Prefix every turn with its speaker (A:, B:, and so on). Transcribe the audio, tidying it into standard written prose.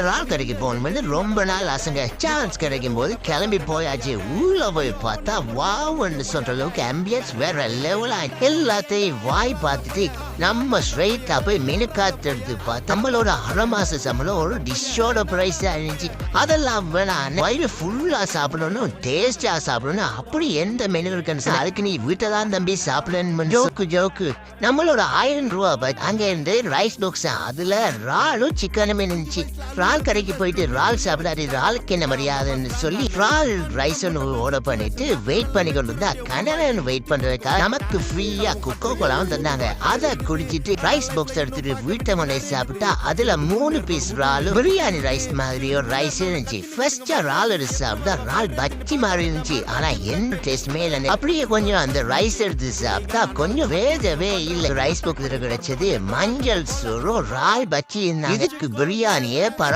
A: இறால் கடைக்கு போகணும்னு ரொம்ப நாள் ஆசைங்க. சான்ஸ் கிடைக்கும் போது கிளம்பி போயாச்சு. உள்ள போய் பார்த்தா வாவ்னு சொல்ற அளவுக்கு ஆம்பியன்ஸ் வேற லெவலா எல்லாத்தையும் வாய் பார்த்துட்டு நம்ம ஸ்ட்ரைட்டா போய் மெனு கார்டு எடுத்து பார்த்தா நம்மளோட அரை மாச சம்பளம் ஒரு டிஷ்ஷோட பிரைஸ் இருந்துச்சு. அதெல்லாம் வேணாம், வயிறு ஃபுல்லா சாப்பிடணும், டேஸ்டா சாப்பிடணும், அப்படி எந்த மெனு இருக்குன்னு அதுக்கு நீ வீட்டை தான் தம்பி சாப்பிடணும். ஜோக்கு நம்மளோட 1000 ரூபாய் அங்க இருந்து ரைஸ் பாக்ஸ், அதுல இறாலும் சிக்கனும் இருந்துச்சு. இறால் கடைக்கு போயிட்டு இறால் சாப்பிடாது, இறாலுக்கு என்ன மரியாதைன்னு சொல்லி இறால் ரைஸ் ஆர்டர் பண்ணிட்டு வெயிட் பண்ணி கொண்டு இருந்தா கனரன் வெயிட் பண்றதுக்காக நமக்கு ஃப்ரீயா கொக்கோ கோலாவும் தந்தாங்க. அதை குடிச்சிட்டு ரைஸ் பாக்ஸ் எடுத்துட்டு வீட்டை முன்னே சாப்பிட்டா அதுல 3 பீஸ் இறால் பிரியாணி ரைஸ் மாதிரி ஒரு ரைஸ் இருந்துச்சு. ஃபர்ஸ்ட் இறால் எடுத்து சாப்பிட்டா இறால் பச்சி மாதிரி இருந்துச்சு. ஆனா என்ன டேஸ்ட்மே இல்லை. அப்படியே கொஞ்சம் அந்த ரைஸ் எடுத்து சாப்பிட்டா கொஞ்சம் வேகவே இல்லை. ரைஸ் பாக்ஸ் கிடைச்சது மஞ்சள் சோறு இறால் பச்சி. இதுக்கு பிரியாணியே பரவாயில்ல.